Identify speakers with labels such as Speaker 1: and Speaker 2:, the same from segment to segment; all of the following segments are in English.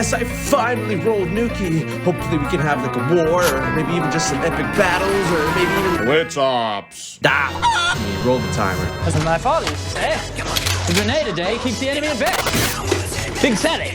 Speaker 1: Spess, I finally rolled Nukie. Hopefully we can have like a war, or maybe even just some epic battles, or maybe even
Speaker 2: Blitz Ops.
Speaker 1: Roll the timer.
Speaker 3: As my father used to say, a grenade a day keeps the enemy at bay. Big Sally.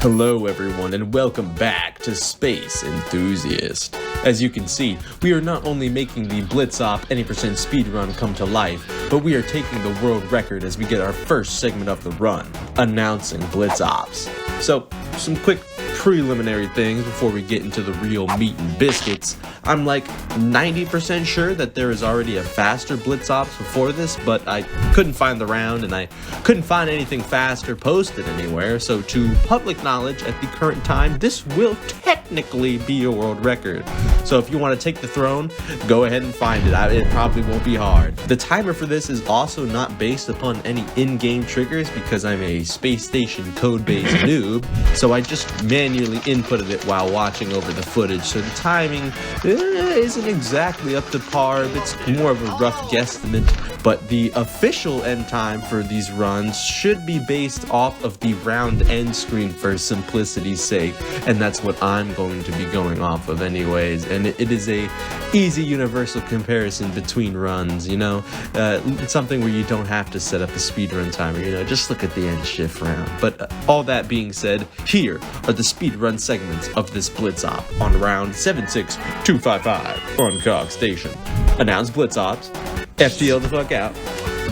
Speaker 1: Hello everyone, and welcome back to Space Enthusiast. As you can see, we are not only making the Blitz Ops Any WR speedrun come to life, but we are taking the world record as we get our first segment of the run, announcing Blitz Ops. So, some quick preliminary things before we get into the real meat and biscuits. I'm like 90% sure that there is already a faster Blitz Ops before this, but I couldn't find the round and I couldn't find anything faster posted anywhere, so to public knowledge at the current time, this will technically be a world record. So if you want to take the throne, go ahead and find it. It probably won't be hard. The timer for this is also not based upon any in-game triggers because I'm a space station code-based noob, so I just manually inputted it while watching over the footage, so the timing isn't exactly up to par. It's more of a rough guesstimate, but the official end time for these runs should be based off of the round end screen for simplicity's sake, and that's what I'm going to be going off of anyways, and it is a easy universal comparison between runs, you know. It's something where you don't have to set up a speedrun timer, you know, just look at the end shift round. But all that being said, here are the speedrun segments of this Blitz Op on round 76255 on Cog Station. Announce Blitz Ops, FTL the fuck out,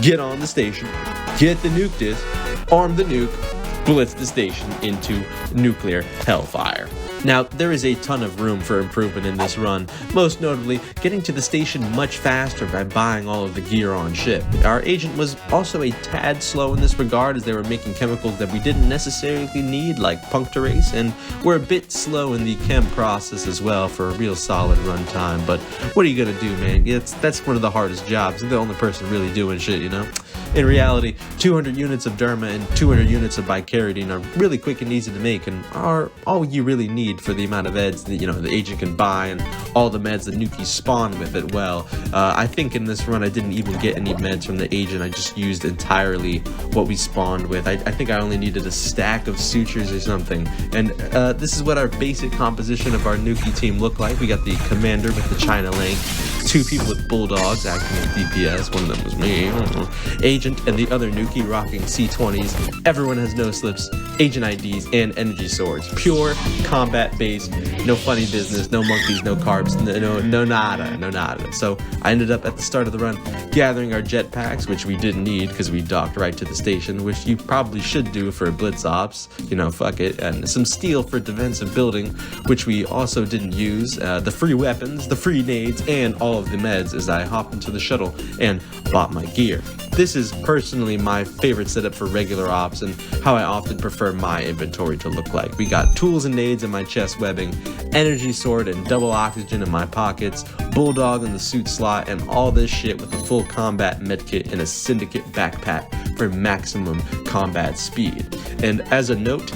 Speaker 1: get on the station, get the nuke disc, arm the nuke, blitz the station into nuclear hellfire. Now, there is a ton of room for improvement in this run, most notably getting to the station much faster by buying all of the gear on ship. Our agent was also a tad slow in this regard as they were making chemicals that we didn't necessarily need, like puncturase, and we're a bit slow in the chem process as well for a real solid run time. But what are you gonna do, man? That's one of the hardest jobs. You're the only person really doing shit, you know? In reality, 200 units of derma and 200 units of bicarotene are really quick and easy to make and are all you really need for the amount of meds that, you know, the agent can buy and all the meds that Nukie spawn with it. Well, I think in this run I didn't even get any meds from the agent. I just used entirely what we spawned with. I think I only needed a stack of sutures or something. And this is what our basic composition of our Nukie team looked like. We got the commander with the China link, 2 people with bulldogs acting as DPS, one of them was me, agent and the other Nukie rocking C20s, everyone has no slips, agent IDs, and energy swords. Pure combat based, no funny business, no monkeys, no carbs, no nada. So I ended up at the start of the run gathering our jetpacks, which we didn't need because we docked right to the station, which you probably should do for Blitz Ops, you know, fuck it, and some steel for defensive building, which we also didn't use, the free weapons, the free nades, and all of the meds as I hopped into the shuttle and bought my gear. This is personally my favorite setup for regular ops and how I often prefer my inventory to look like. We got tools and nades in my chest webbing, energy sword and double oxygen in my pockets, bulldog in the suit slot, and all this shit with a full combat medkit and a syndicate backpack for maximum combat speed. And as a note,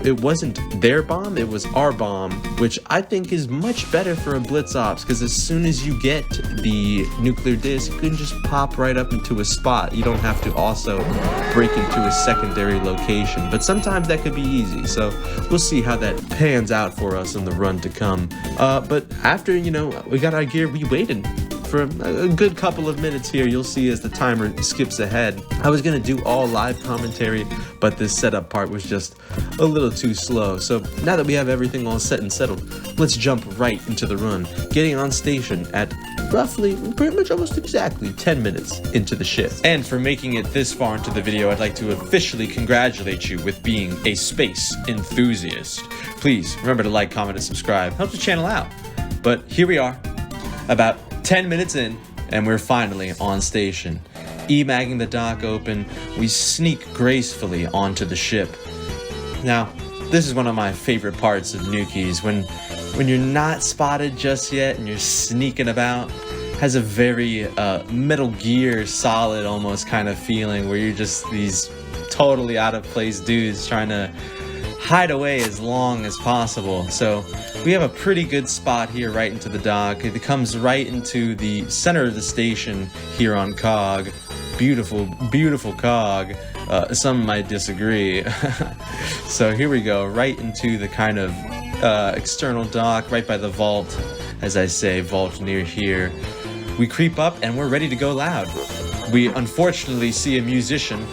Speaker 1: it wasn't their bomb, it was our bomb, which I think is much better for a Blitz Ops, because as soon as you get the nuclear disc, you can just pop right up into a spot. You don't have to also break into a secondary location, but sometimes that could be easy, so we'll see how that pans out for us in the run to come. But after, you know, we got our gear, we waited for a good couple of minutes here. You'll see as the timer skips ahead. I was gonna do all live commentary, but this setup part was just a little too slow. So now that we have everything all set and settled, let's jump right into the run, getting on station at roughly, pretty much almost exactly 10 minutes into the shift. And for making it this far into the video, I'd like to officially congratulate you with being a space enthusiast. Please remember to like, comment, and subscribe. Helps the channel out. But here we are, about 10 minutes in, and we're finally on station. E-magging the dock open, we sneak gracefully onto the ship. Now, this is one of my favorite parts of Nukies, when you're not spotted just yet and you're sneaking about, has a very Metal Gear Solid almost kind of feeling, where you're just these totally out of place dudes trying to hide away as long as possible. So we have a pretty good spot here right into the dock. It comes right into the center of the station here on COG. Beautiful, beautiful COG. Some might disagree. So here we go, right into the kind of external dock, right by the vault. As I say, vault near here. We creep up and we're ready to go loud. We unfortunately see a musician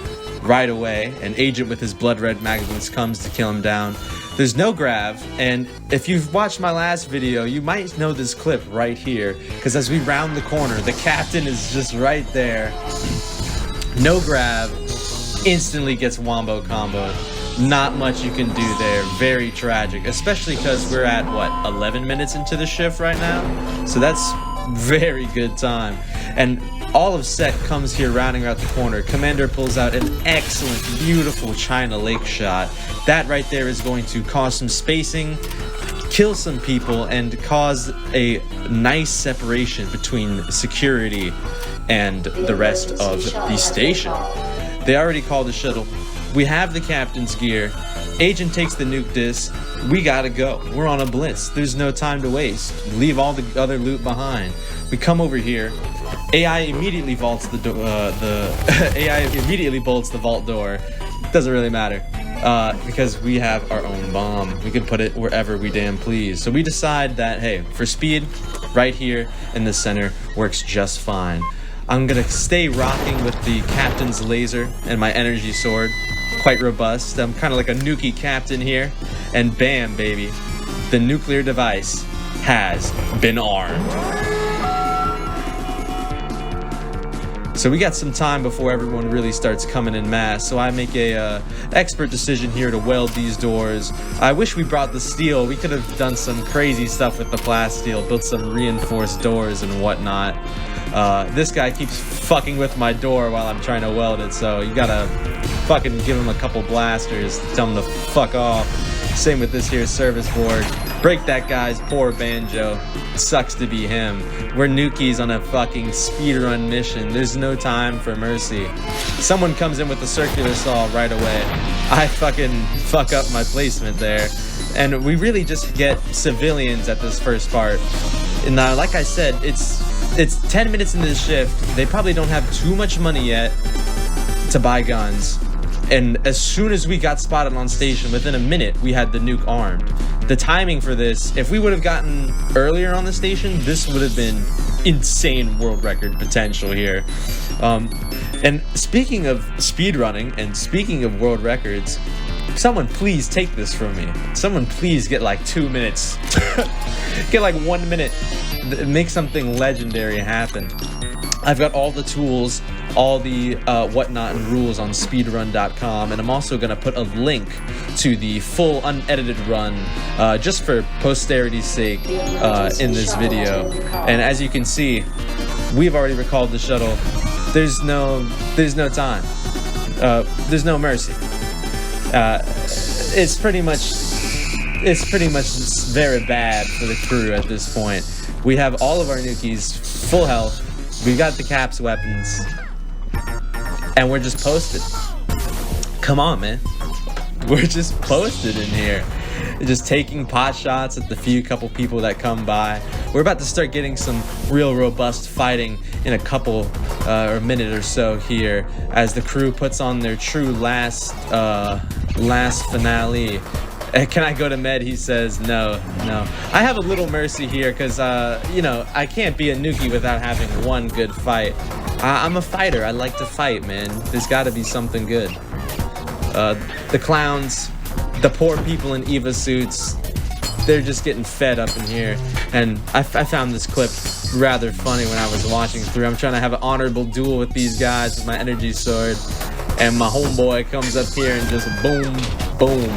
Speaker 1: right away. An agent with his blood red magnets comes to kill him down. There's no grav, and if you've watched my last video, you might know this clip right here, because as we round the corner, the captain is just right there. No grav, instantly gets wombo comboed. Not much you can do there. Very tragic, especially because we're at, what, 11 minutes into the shift right now? So that's very good time. And all of SEC comes here rounding out the corner. Commander pulls out an excellent, beautiful China Lake shot. That right there is going to cause some spacing, kill some people, and cause a nice separation between security and the rest of the station. They already called the shuttle. We have the captain's gear. Agent takes the nuke disc. We gotta go. We're on a blitz. There's no time to waste. Leave all the other loot behind. We come over here. AI immediately vaults the AI immediately bolts the vault door. Doesn't really matter because we have our own bomb. We can put it wherever we damn please. So we decide that, hey, for speed, right here in the center works just fine. I'm gonna stay rocking with the captain's laser and my energy sword. Quite robust. I'm kind of like a Nukie captain here. And bam, baby. The nuclear device has been armed. So we got some time before everyone really starts coming in mass. So I make a expert decision here to weld these doors. I wish we brought the steel. We could have done some crazy stuff with the plasteel, built some reinforced doors and whatnot. This guy keeps fucking with my door while I'm trying to weld it, so you gotta fucking give him a couple blasters to tell him to fuck off. Same with this here service board. Break that guy's poor banjo. It sucks to be him. We're Nukies on a fucking speedrun mission. There's no time for mercy. Someone comes in with the circular saw right away. I fucking fuck up my placement there. And we really just get civilians at this first part. And like I said, it's 10 minutes into the shift. They probably don't have too much money yet to buy guns. And as soon as we got spotted on station, within a minute, we had the nuke armed. The timing for this, if we would have gotten earlier on the station, this would have been insane world record potential here. And speaking of speedrunning and speaking of world records, someone please take this from me. Someone please get like 2 minutes. Get like 1 minute. Make something legendary happen. I've got all the tools, all the whatnot and rules on speedrun.com, and I'm also going to put a link to the full unedited run just for posterity's sake in this video. And as you can see, we've already recalled the shuttle. There's no time. There's no mercy. It's pretty much very bad for the crew at this point. We have all of our Nukies full health. We've got the caps weapons, and we're just posted. Come on, man. We're just posted in here. Just taking pot shots at the couple people that come by. We're about to start getting some real robust fighting in a couple or a minute or so here as the crew puts on their true last finale. Can I go to med? He says no. I have a little mercy here because I can't be a Nukie without having one good fight. I'm a fighter. I like to fight, man. There's got to be something good. The clowns, the poor people in Eva suits, they're just getting fed up in here. And I found this clip rather funny when I was watching through. I'm trying to have an honorable duel with these guys with my energy sword, and my homeboy comes up here and just boom, boom.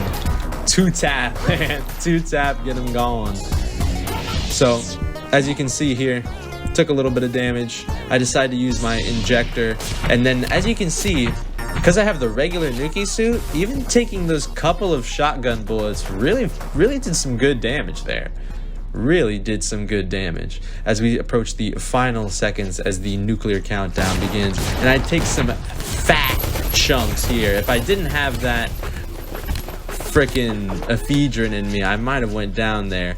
Speaker 1: 2-tap, man. 2-tap, get him going. So, as you can see here, took a little bit of damage. I decided to use my injector. And then, as you can see, because I have the regular Nukie suit, even taking those couple of shotgun bullets really did some good damage there. really did some good damage as we approach the final seconds as the nuclear countdown begins. And I take some fat chunks here. If I didn't have that frickin' ephedrine in me, I might have went down there.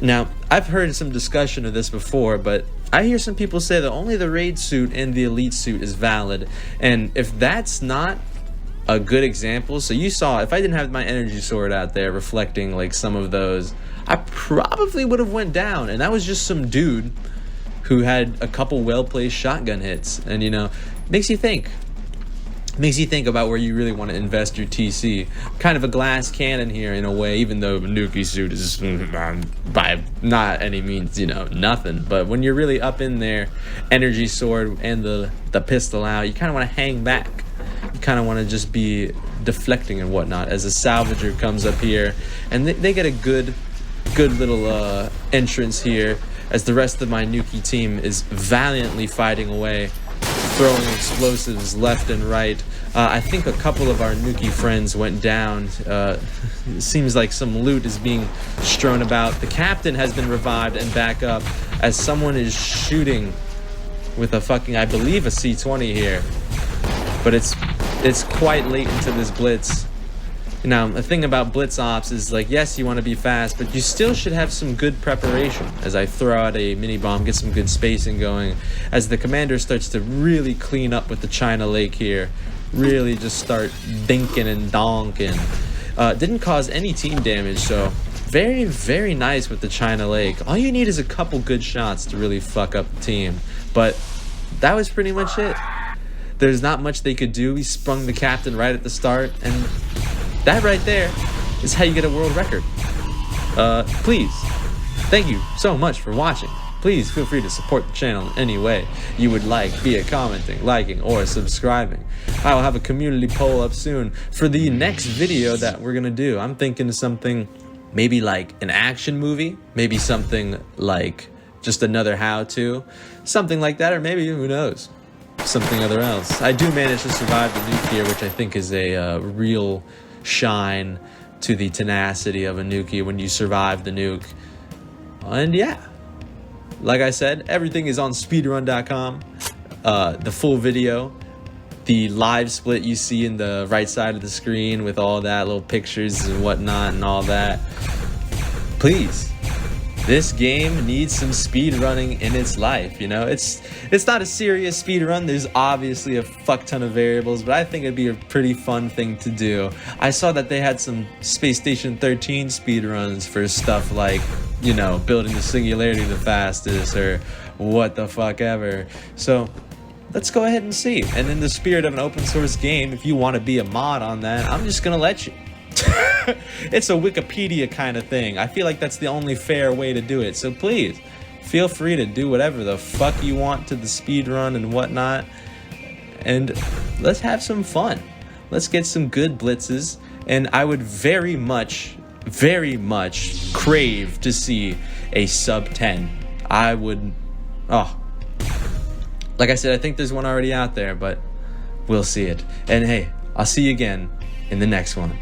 Speaker 1: Now, I've heard some discussion of this before, but I hear some people say that only the raid suit and the elite suit is valid. And if that's not a good example, so you saw, if I didn't have my energy sword out there reflecting like some of those, I probably would have went down. And that was just some dude who had a couple well-placed shotgun hits. And, you know, makes you think about where you really want to invest your TC. Kind of a glass cannon here in a way, even though Nukie suit is by not any means, you know, nothing. But when you're really up in there, energy sword and the pistol out, you kind of want to hang back. You kind of want to just be deflecting and whatnot as a salvager comes up here. And they get a good little entrance here as the rest of my Nukie team is valiantly fighting away, throwing explosives left and right. I think a couple of our Nukie friends went down. It seems like some loot is being strewn about. The captain has been revived and back up as someone is shooting with a fucking, I believe, a C20 here. But it's quite late into this blitz. Now, the thing about Blitz Ops is, like, yes, you want to be fast, but you still should have some good preparation. As I throw out a mini bomb, get some good spacing going, as the commander starts to really clean up with the China Lake here, really just start dinking and donking. Didn't cause any team damage, so very, very nice with the China Lake. All you need is a couple good shots to really fuck up the team, but that was pretty much it. There's not much they could do. We sprung the captain right at the start, and that right there is how you get a world record. Please, thank you so much for watching. Please feel free to support the channel in any way you would like, be it commenting, liking, or subscribing. I will have a community poll up soon for the next video that we're gonna do. I'm thinking of something maybe like an action movie, maybe something like just another how-to, something like that, or maybe, who knows, something other else. I do manage to survive the nuke here, which I think is a real shine to the tenacity of a Nukie when you survive the nuke. And yeah, like I said, everything is on speedrun.com. The full video, the live split you see in the right side of the screen with all that, little pictures and whatnot and all that. Please, this game needs some speed running in its life, you know? It's not a serious speed run. There's obviously a fuck ton of variables, but I think it'd be a pretty fun thing to do. I saw that they had some Space Station 13 speed runs for stuff like, you know, building the singularity the fastest or what the fuck ever. So let's go ahead and see. And in the spirit of an open source game, if you want to be a mod on that, I'm just gonna let you. It's a Wikipedia kind of thing. I feel like that's the only fair way to do it. So please, feel free to do whatever the fuck you want to the speed run and whatnot. And let's have some fun. Let's get some good blitzes. And I would very much crave to see a sub 10. I would, like I said, I think there's one already out there, but we'll see it. And hey, I'll see you again in the next one.